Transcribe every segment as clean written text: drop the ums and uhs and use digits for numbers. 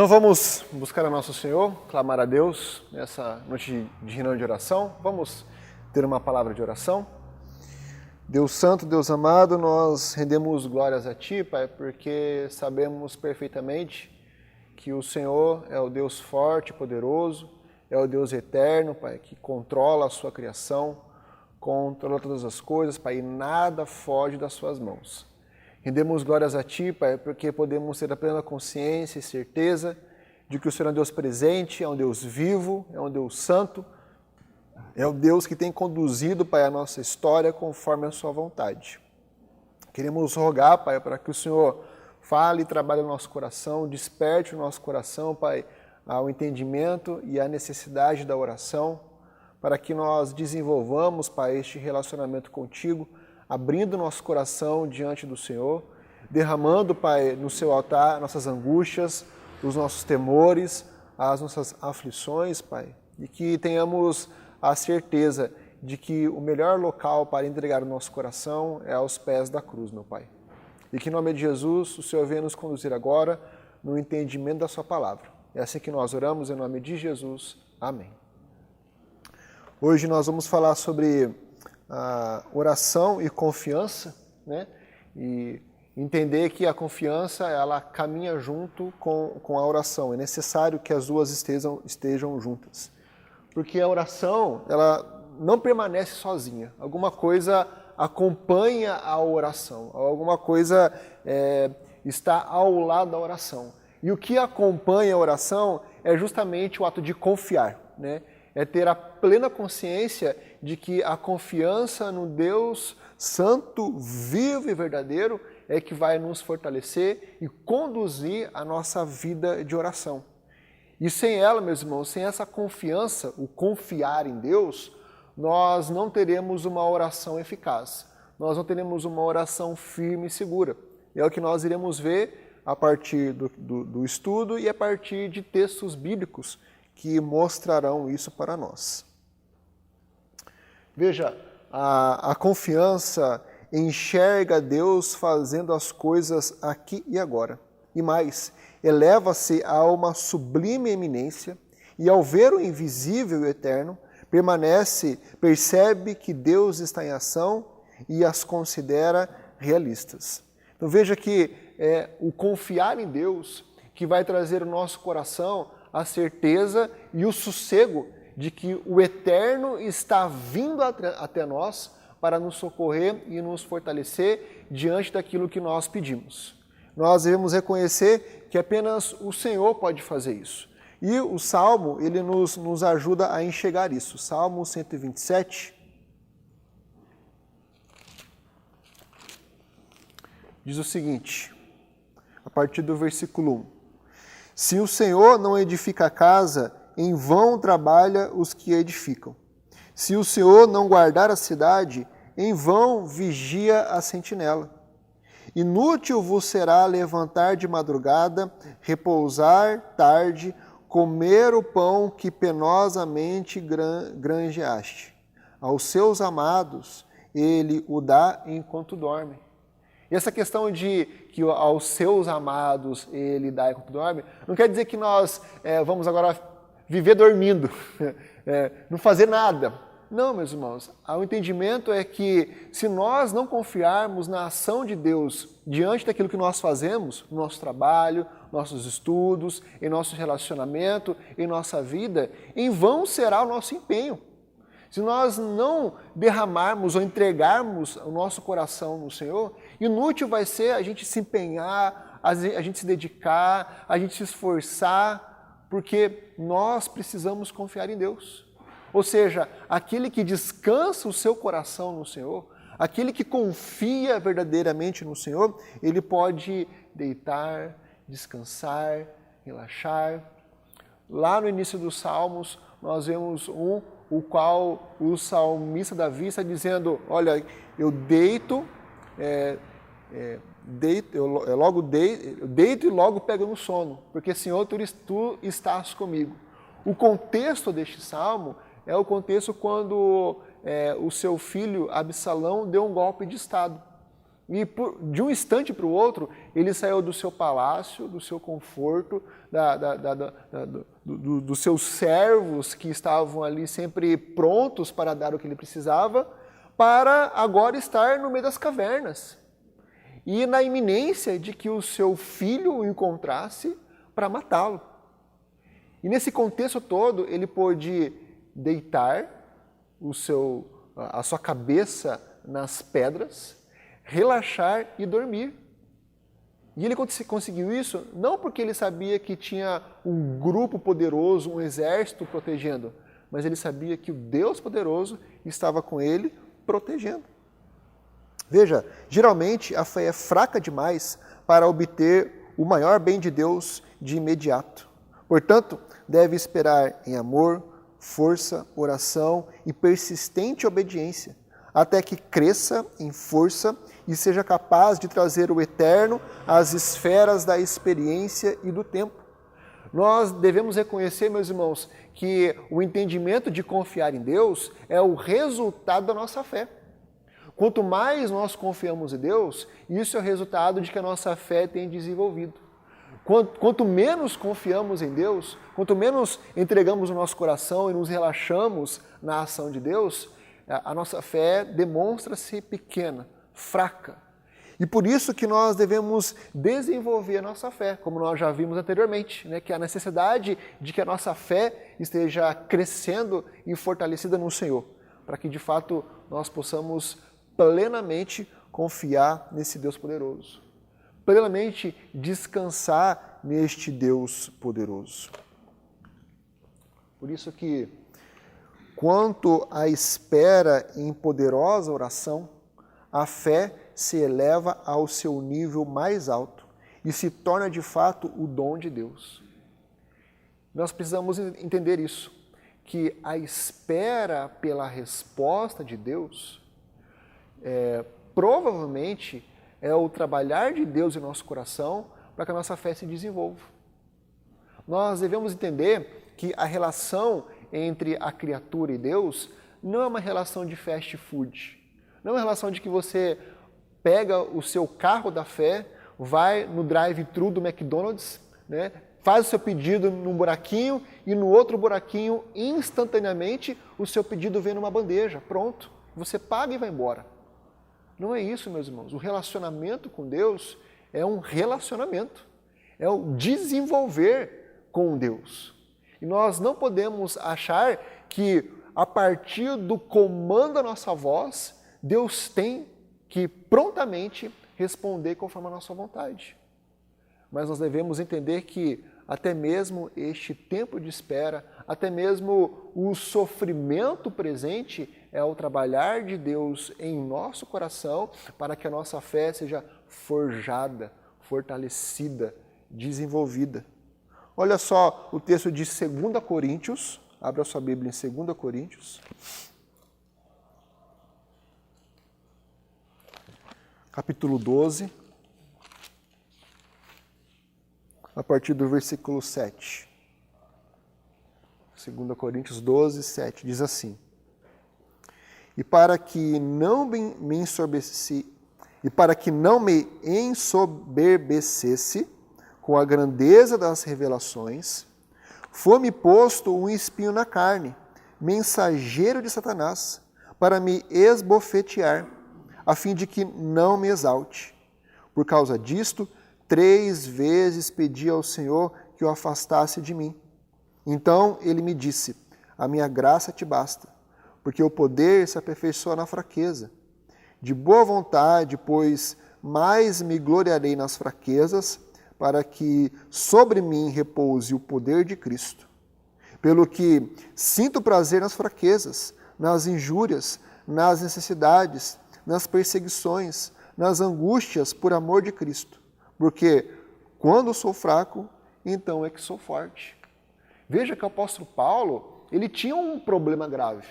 Então vamos buscar a nosso Senhor, clamar a Deus nessa noite de reunião de oração. Vamos ter uma palavra de oração. Deus Santo, Deus amado, nós rendemos glórias a Ti, Pai, porque sabemos perfeitamente que o Senhor é o Deus forte e poderoso, é o Deus eterno, Pai, que controla a Sua criação, controla todas as coisas, Pai, e nada foge das Suas mãos. Rendemos glórias a Ti, Pai, porque podemos ter a plena consciência e certeza de que o Senhor é um Deus presente, é um Deus vivo, é um Deus santo, é o Deus que tem conduzido, Pai, a nossa história conforme a Sua vontade. Queremos rogar, Pai, para que o Senhor fale e trabalhe no nosso coração, desperte o nosso coração, Pai, ao entendimento e à necessidade da oração, para que nós desenvolvamos, Pai, este relacionamento contigo, abrindo nosso coração diante do Senhor, derramando, Pai, no Seu altar nossas angústias, os nossos temores, as nossas aflições, Pai, e que tenhamos a certeza de que o melhor local para entregar o nosso coração é aos pés da cruz, meu Pai. E que em nome de Jesus o Senhor venha nos conduzir agora no entendimento da Sua palavra. É assim que nós oramos, em nome de Jesus. Amém. Hoje nós vamos falar sobre a oração e confiança, né? E entender que a confiança ela caminha junto com a oração. É necessário que as duas estejam juntas. Porque a oração ela não permanece sozinha. Alguma coisa acompanha a oração. Alguma coisa está ao lado da oração. E o que acompanha a oração é justamente o ato de confiar, né? É ter a plena consciência de que a confiança no Deus Santo, vivo e verdadeiro é que vai nos fortalecer e conduzir a nossa vida de oração. E sem ela, meus irmãos, sem essa confiança, o confiar em Deus, nós não teremos uma oração eficaz. Nós não teremos uma oração firme e segura. É o que nós iremos ver a partir do estudo e a partir de textos bíblicos que mostrarão isso para nós. Veja, a confiança enxerga Deus fazendo as coisas aqui e agora. E mais, eleva-se a uma sublime eminência e ao ver o invisível e o eterno, percebe que Deus está em ação e as considera realistas. Então veja que é o confiar em Deus que vai trazer ao nosso coração a certeza e o sossego de que o Eterno está vindo até nós para nos socorrer e nos fortalecer diante daquilo que nós pedimos. Nós devemos reconhecer que apenas o Senhor pode fazer isso. E o Salmo, ele nos ajuda a enxergar isso. Salmo 127 diz o seguinte, a partir do versículo 1. Se o Senhor não edifica a casa, em vão trabalha os que a edificam. Se o Senhor não guardar a cidade, em vão vigia a sentinela. Inútil vos será levantar de madrugada, repousar tarde, comer o pão que penosamente granjeaste. Aos seus amados ele o dá enquanto dorme. E essa questão de que aos seus amados ele dá enquanto dorme, não quer dizer que nós vamos agora viver dormindo, não fazer nada. Não, meus irmãos, o entendimento é que se nós não confiarmos na ação de Deus diante daquilo que nós fazemos, no nosso trabalho, nossos estudos, em nosso relacionamento, em nossa vida, em vão será o nosso empenho. Se nós não derramarmos ou entregarmos o nosso coração no Senhor, inútil vai ser a gente se empenhar, a gente se dedicar, a gente se esforçar, porque nós precisamos confiar em Deus. Ou seja, aquele que descansa o seu coração no Senhor, aquele que confia verdadeiramente no Senhor, ele pode deitar, descansar, relaxar. Lá no início dos Salmos, nós vemos o qual o salmista Davi está dizendo, olha, eu deito, eu deito e logo pego no sono, porque Senhor, tu estás comigo. O contexto deste salmo é o contexto quando o seu filho Absalão deu um golpe de estado. E de um instante para o outro, ele saiu do seu palácio, do seu conforto, dos seus servos que estavam ali sempre prontos para dar o que ele precisava, para agora estar no meio das cavernas. E na iminência de que o seu filho o encontrasse para matá-lo. E nesse contexto todo, ele pôde deitar a sua cabeça nas pedras, relaxar e dormir. E ele conseguiu isso não porque ele sabia que tinha um grupo poderoso, um exército protegendo, mas ele sabia que o Deus poderoso estava com ele protegendo. Veja, geralmente a fé é fraca demais para obter o maior bem de Deus de imediato. Portanto, deve esperar em amor, força, oração e persistente obediência, até que cresça em força e seja capaz de trazer o eterno às esferas da experiência e do tempo. Nós devemos reconhecer, meus irmãos, que o entendimento de confiar em Deus é o resultado da nossa fé. Quanto mais nós confiamos em Deus, isso é o resultado de que a nossa fé tem desenvolvido. Quanto menos confiamos em Deus, quanto menos entregamos o nosso coração e nos relaxamos na ação de Deus, a nossa fé demonstra-se pequena, fraca. E por isso que nós devemos desenvolver a nossa fé, como nós já vimos anteriormente, né? Que a necessidade de que a nossa fé esteja crescendo e fortalecida no Senhor, para que de fato nós possamos plenamente confiar nesse Deus poderoso, plenamente descansar neste Deus poderoso. Por isso que, quanto à espera em poderosa oração, a fé se eleva ao seu nível mais alto e se torna de fato o dom de Deus. Nós precisamos entender isso, que a espera pela resposta de Deus provavelmente é o trabalhar de Deus em nosso coração para que a nossa fé se desenvolva. Nós devemos entender que a relação entre a criatura e Deus não é uma relação de fast food. Não é uma relação de que você pega o seu carro da fé, vai no drive-thru do McDonald's, né, faz o seu pedido num buraquinho e no outro buraquinho, instantaneamente, o seu pedido vem numa bandeja. Pronto. Você paga e vai embora. Não é isso, meus irmãos. O relacionamento com Deus é um relacionamento. É o desenvolver com Deus. E nós não podemos achar que, a partir do comando da nossa voz, Deus tem que prontamente responder conforme a nossa vontade. Mas nós devemos entender que até mesmo este tempo de espera, até mesmo o sofrimento presente é o trabalhar de Deus em nosso coração para que a nossa fé seja forjada, fortalecida, desenvolvida. Olha só o texto de 2 Coríntios, abra a sua Bíblia em 2 Coríntios. Capítulo 12, a partir do versículo 7. 2 Coríntios 12, 7, diz assim: E para que não me ensoberbecesse com a grandeza das revelações, foi-me posto um espinho na carne, mensageiro de Satanás, para me esbofetear, a fim de que não me exalte. Por causa disto, 3 vezes pedi ao Senhor que o afastasse de mim. Então ele me disse: a minha graça te basta, porque o poder se aperfeiçoa na fraqueza. De boa vontade, pois, mais me gloriarei nas fraquezas, para que sobre mim repouse o poder de Cristo. Pelo que sinto prazer nas fraquezas, nas injúrias, nas necessidades, nas perseguições, nas angústias por amor de Cristo. Porque quando sou fraco, então é que sou forte. Veja que o apóstolo Paulo, ele tinha um problema grave.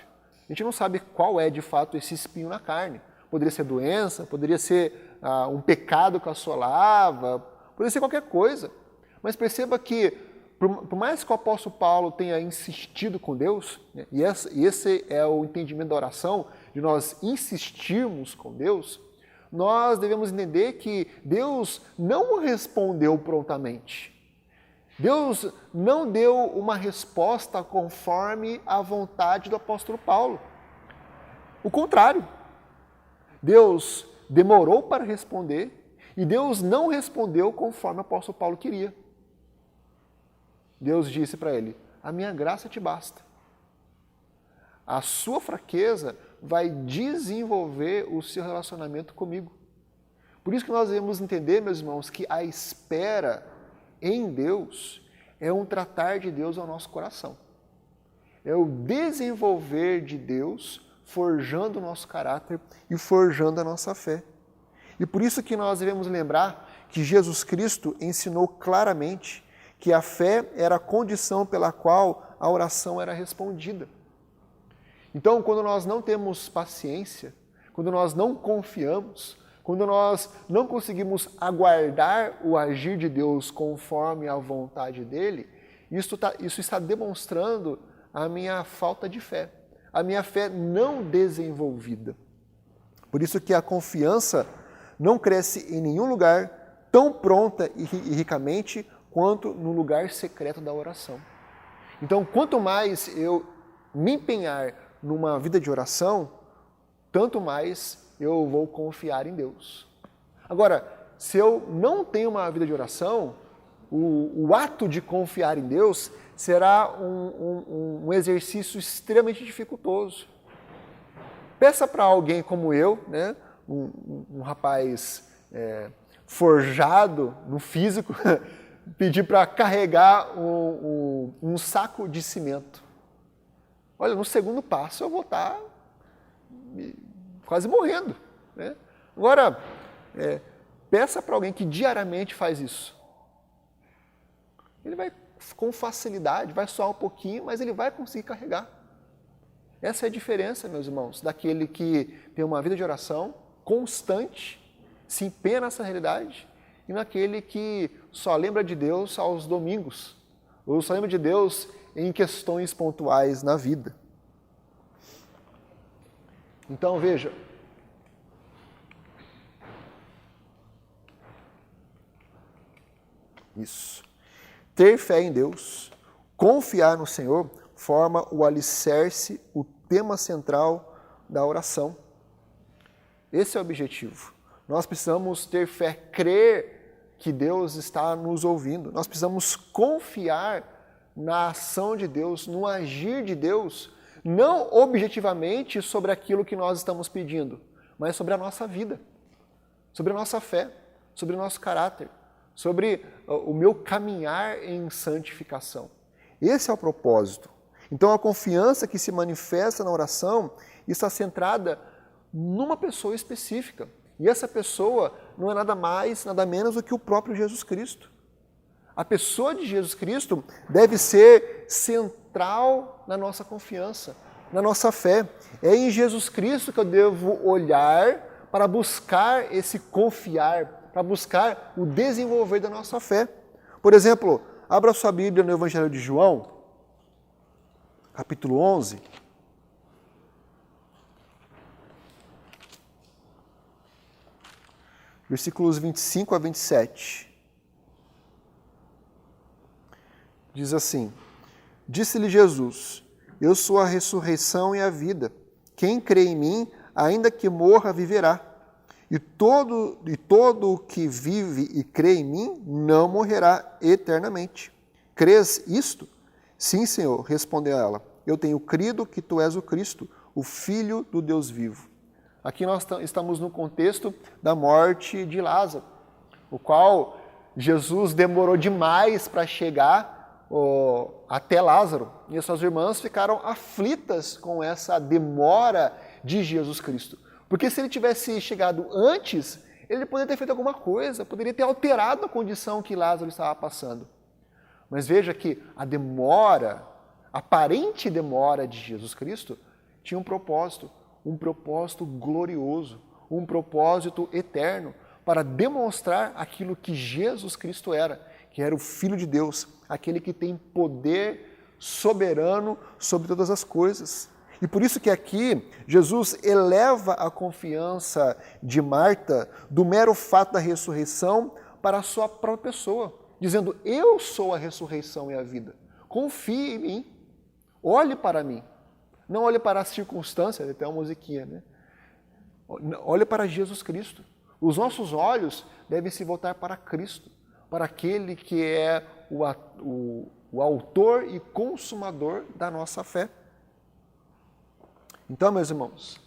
A gente não sabe qual é de fato esse espinho na carne. Poderia ser doença, poderia ser um pecado que o assolava, poderia ser qualquer coisa. Mas perceba que, por mais que o apóstolo Paulo tenha insistido com Deus, né, e esse é o entendimento da oração, de nós insistirmos com Deus, nós devemos entender que Deus não respondeu prontamente. Deus não deu uma resposta conforme a vontade do apóstolo Paulo. O contrário, Deus demorou para responder e Deus não respondeu conforme o apóstolo Paulo queria. Deus disse para ele: a minha graça te basta. A sua fraqueza vai desenvolver o seu relacionamento comigo. Por isso que nós devemos entender, meus irmãos, que a espera em Deus é um tratar de Deus ao nosso coração. É o desenvolver de Deus forjando o nosso caráter e forjando a nossa fé. E por isso que nós devemos lembrar que Jesus Cristo ensinou claramente que a fé era a condição pela qual a oração era respondida. Então, quando nós não temos paciência, quando nós não confiamos, quando nós não conseguimos aguardar o agir de Deus conforme a vontade dele, isso está demonstrando a minha falta de fé, a minha fé não desenvolvida. Por isso que a confiança não cresce em nenhum lugar tão pronta e ricamente quanto no lugar secreto da oração. Então, quanto mais eu me empenhar numa vida de oração, tanto mais eu vou confiar em Deus. Agora, se eu não tenho uma vida de oração, o ato de confiar em Deus será um exercício extremamente dificultoso. Peça para alguém como eu, né, um rapaz forjado no físico, pedir para carregar um saco de cimento. Olha, no segundo passo eu vou estar quase morrendo, né? Agora, peça para alguém que diariamente faz isso. Ele vai com facilidade, vai suar um pouquinho, mas ele vai conseguir carregar. Essa é a diferença, meus irmãos, daquele que tem uma vida de oração constante, se empenha nessa realidade, e naquele que só lembra de Deus aos domingos, ou só lembra de Deus em questões pontuais na vida. Então, veja, isso. Ter fé em Deus, confiar no Senhor, forma o alicerce, o tema central da oração. Esse é o objetivo. Nós precisamos ter fé, crer que Deus está nos ouvindo. Nós precisamos confiar na ação de Deus, no agir de Deus, não objetivamente sobre aquilo que nós estamos pedindo, mas sobre a nossa vida, sobre a nossa fé, sobre o nosso caráter, sobre o meu caminhar em santificação. Esse é o propósito. Então a confiança que se manifesta na oração está centrada numa pessoa específica. E essa pessoa não é nada mais, nada menos do que o próprio Jesus Cristo. A pessoa de Jesus Cristo deve ser central na nossa confiança, na nossa fé. É em Jesus Cristo que eu devo olhar para buscar esse confiar, para buscar o desenvolver da nossa fé. Por exemplo, abra sua Bíblia no Evangelho de João, capítulo 11. Versículos 25 a 27. Diz assim: Disse-lhe Jesus: Eu sou a ressurreição e a vida. Quem crê em mim, ainda que morra, viverá. E todo o que vive e crê em mim não morrerá eternamente. Crês isto? Sim, Senhor, respondeu ela. Eu tenho crido que tu és o Cristo, o Filho do Deus vivo. Aqui nós estamos no contexto da morte de Lázaro, o qual Jesus demorou demais para chegar até Lázaro. E as suas irmãs ficaram aflitas com essa demora de Jesus Cristo. Porque se ele tivesse chegado antes, ele poderia ter feito alguma coisa, poderia ter alterado a condição que Lázaro estava passando. Mas veja que a demora, a aparente demora de Jesus Cristo, tinha um propósito glorioso, um propósito eterno, para demonstrar aquilo que Jesus Cristo era, que era o Filho de Deus, aquele que tem poder soberano sobre todas as coisas. E por isso que aqui Jesus eleva a confiança de Marta do mero fato da ressurreição para a sua própria pessoa, dizendo: eu sou a ressurreição e a vida. Confie em mim. Olhe para mim. Não olhe para as circunstâncias, tem uma musiquinha, né? Olhe para Jesus Cristo. Os nossos olhos devem se voltar para Cristo, para aquele que é o autor e consumador da nossa fé. Então, meus irmãos,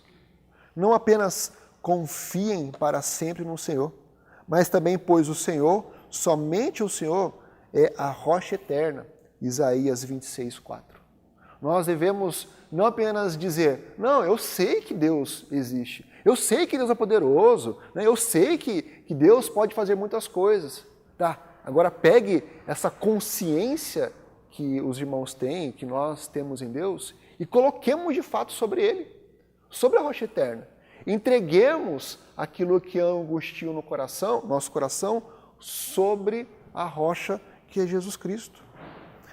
não apenas confiem para sempre no Senhor, mas também, pois o Senhor, somente o Senhor, é a rocha eterna. Isaías 26:4. Nós devemos não apenas dizer: não, eu sei que Deus existe, eu sei que Deus é poderoso, né? Eu sei que Deus pode fazer muitas coisas. Tá, agora pegue essa consciência que os irmãos têm, que nós temos em Deus, e coloquemos de fato sobre Ele, sobre a rocha eterna. Entreguemos aquilo que angustia no coração, nosso coração, sobre a rocha que é Jesus Cristo.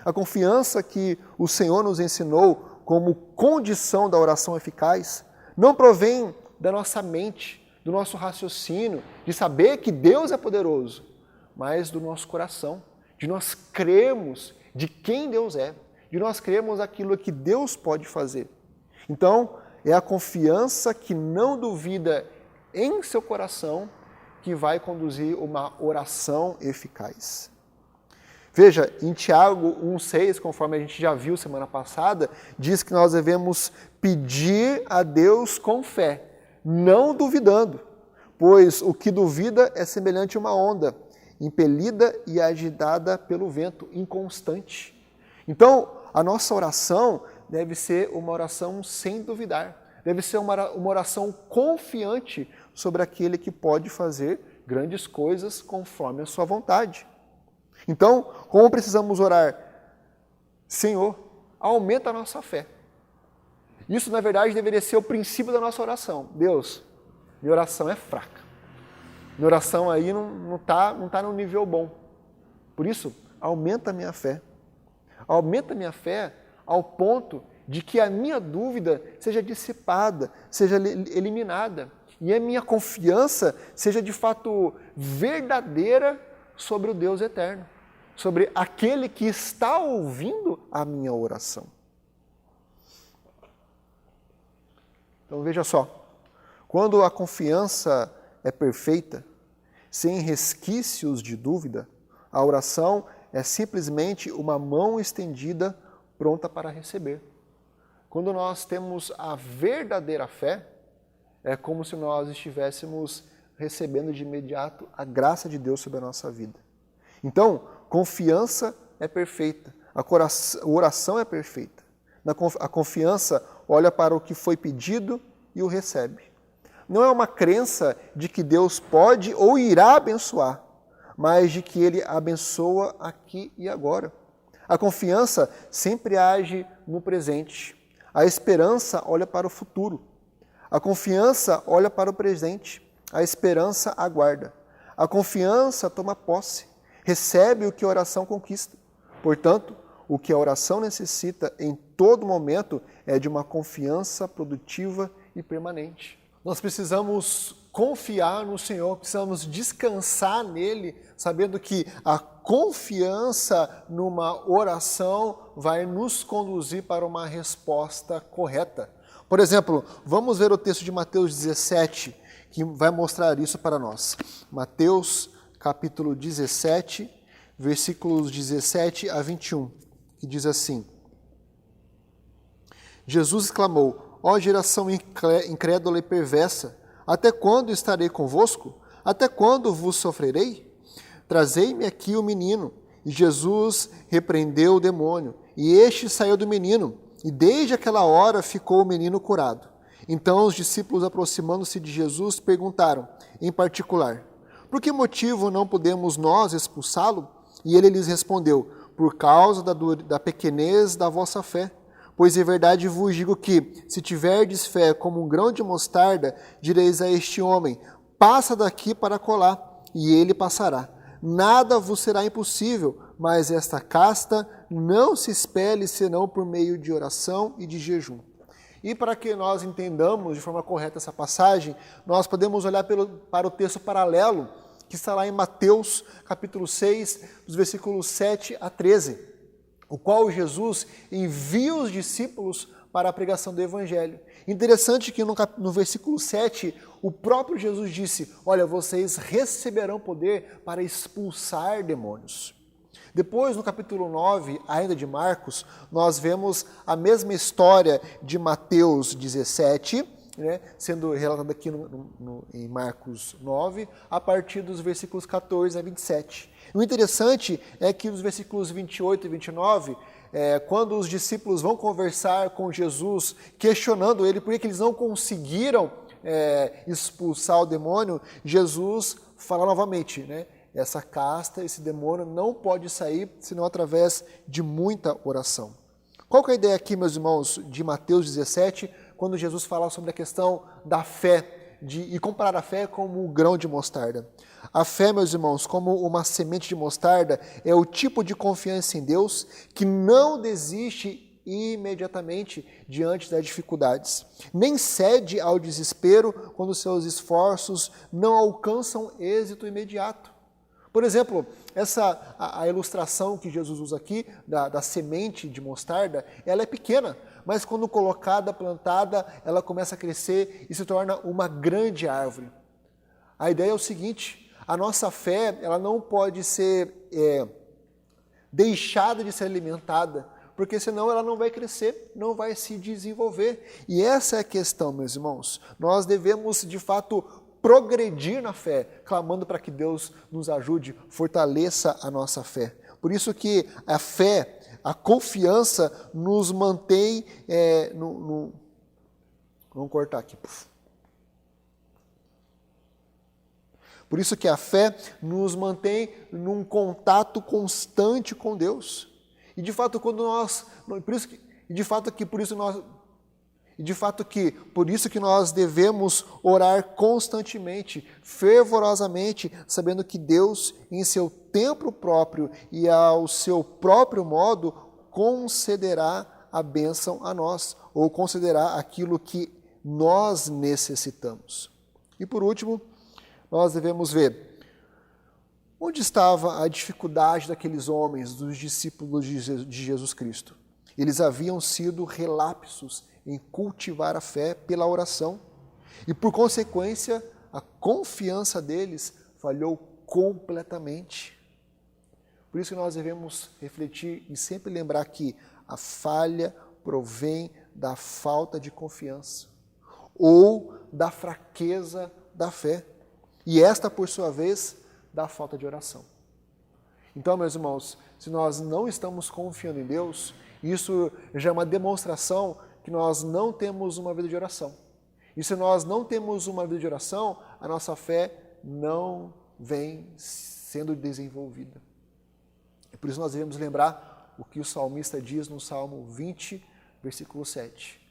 A confiança que o Senhor nos ensinou como condição da oração eficaz não provém da nossa mente, do nosso raciocínio, de saber que Deus é poderoso, mas do nosso coração, de nós crermos de quem Deus é, de nós crermos aquilo que Deus pode fazer. Então, é a confiança que não duvida em seu coração que vai conduzir uma oração eficaz. Veja, em Tiago 1,6, conforme a gente já viu semana passada, diz que nós devemos pedir a Deus com fé, não duvidando, pois o que duvida é semelhante a uma onda, impelida e agitada pelo vento, inconstante. Então, a nossa oração deve ser uma oração sem duvidar, deve ser uma oração confiante sobre aquele que pode fazer grandes coisas conforme a sua vontade. Então, como precisamos orar? Senhor, aumenta a nossa fé. Isso, na verdade, deveria ser o princípio da nossa oração. Deus, minha oração é fraca. Minha oração aí não tá no nível bom. Por isso, aumenta a minha fé. Aumenta a minha fé ao ponto de que a minha dúvida seja dissipada, seja eliminada. E a minha confiança seja, de fato, verdadeira sobre o Deus eterno, sobre aquele que está ouvindo a minha oração. Então veja só, quando a confiança é perfeita, sem resquícios de dúvida, a oração é simplesmente uma mão estendida pronta para receber. Quando nós temos a verdadeira fé, é como se nós estivéssemos recebendo de imediato a graça de Deus sobre a nossa vida. Então, confiança é perfeita, a oração é perfeita. A confiança olha para o que foi pedido e o recebe. Não é uma crença de que Deus pode ou irá abençoar, mas de que Ele abençoa aqui e agora. A confiança sempre age no presente. A esperança olha para o futuro. A confiança olha para o presente. A esperança aguarda. A confiança toma posse. Recebe o que a oração conquista. Portanto, o que a oração necessita em todo momento é de uma confiança produtiva e permanente. Nós precisamos confiar no Senhor, precisamos descansar nele, sabendo que a confiança numa oração vai nos conduzir para uma resposta correta. Por exemplo, vamos ver o texto de Mateus 17, que vai mostrar isso para nós. Mateus, capítulo 17, versículos 17 a 21, que diz assim: Jesus exclamou: ó geração incrédula e perversa, até quando estarei convosco? Até quando vos sofrerei? Trazei-me aqui o menino. E Jesus repreendeu o demônio, e este saiu do menino, e desde aquela hora ficou o menino curado. Então os discípulos, aproximando-se de Jesus, perguntaram, em particular: por que motivo não podemos nós expulsá-lo? E ele lhes respondeu: por causa da pequenez da vossa fé. Pois em verdade vos digo que, se tiverdes fé como um grão de mostarda, direis a este homem: passa daqui para colar, e ele passará. Nada vos será impossível, mas esta casta não se expele senão por meio de oração e de jejum. E para que nós entendamos de forma correta essa passagem, nós podemos olhar para o texto paralelo que está lá em Mateus, capítulo 6, dos versículos 7 a 13, o qual Jesus envia os discípulos para a pregação do Evangelho. Interessante que no versículo 7, o próprio Jesus disse, olha, vocês receberão poder para expulsar demônios. Depois, no capítulo 9, ainda de Marcos, nós vemos a mesma história de Mateus 17, sendo relatada aqui em Marcos 9, a partir dos versículos 14 a 27. O interessante é que nos versículos 28 e 29, quando os discípulos vão conversar com Jesus, questionando ele por que eles não conseguiram expulsar o demônio, Jesus fala novamente, essa casta, esse demônio não pode sair senão através de muita oração. Qual que é a ideia aqui, meus irmãos, de Mateus 17, quando Jesus fala sobre a questão da fé, e comparar a fé como o grão de mostarda? A fé, meus irmãos, como uma semente de mostarda, é o tipo de confiança em Deus que não desiste imediatamente diante das dificuldades, nem cede ao desespero quando seus esforços não alcançam êxito imediato. Por exemplo, a ilustração que Jesus usa aqui, da semente de mostarda, ela é pequena, mas quando colocada, plantada, ela começa a crescer e se torna uma grande árvore. A ideia é o seguinte, a nossa fé ela não pode ser deixada de ser alimentada, porque senão ela não vai crescer, não vai se desenvolver. E essa é a questão, meus irmãos. Nós devemos, de fato, progredir na fé, clamando para que Deus nos ajude, fortaleça a nossa fé. Por isso que a fé, a confiança nos mantém... Vamos cortar aqui. Por isso que a fé nos mantém num contato constante com Deus. E de fato, por isso que nós devemos orar constantemente, fervorosamente, sabendo que Deus, em seu tempo próprio e ao seu próprio modo, concederá a bênção a nós, ou concederá aquilo que nós necessitamos. E por último, nós devemos ver onde estava a dificuldade daqueles homens, dos discípulos de Jesus Cristo. Eles haviam sido relapsos em cultivar a fé pela oração. E, por consequência, a confiança deles falhou completamente. Por isso que nós devemos refletir e sempre lembrar que a falha provém da falta de confiança ou da fraqueza da fé. E esta, por sua vez, da falta de oração. Então, meus irmãos, se nós não estamos confiando em Deus, isso já é uma demonstração que nós não temos uma vida de oração. E se nós não temos uma vida de oração, a nossa fé não vem sendo desenvolvida. E por isso nós devemos lembrar o que o salmista diz no Salmo 20, versículo 7.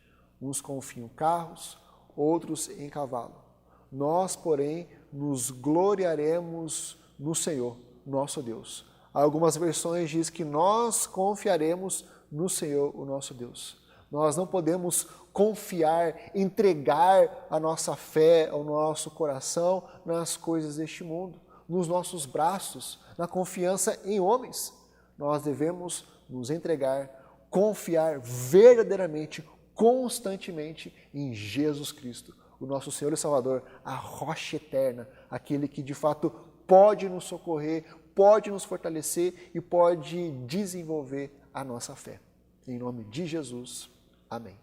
Uns confiam em carros, outros em cavalo. Nós, porém, nos gloriaremos no Senhor, nosso Deus. Algumas versões diz que nós confiaremos no Senhor, o nosso Deus. Nós não podemos confiar, entregar a nossa fé, o nosso coração nas coisas deste mundo, nos nossos braços, na confiança em homens. Nós devemos nos entregar, confiar verdadeiramente, constantemente em Jesus Cristo, o nosso Senhor e Salvador, a rocha eterna, aquele que de fato pode nos socorrer, pode nos fortalecer e pode desenvolver a nossa fé. Em nome de Jesus, amém.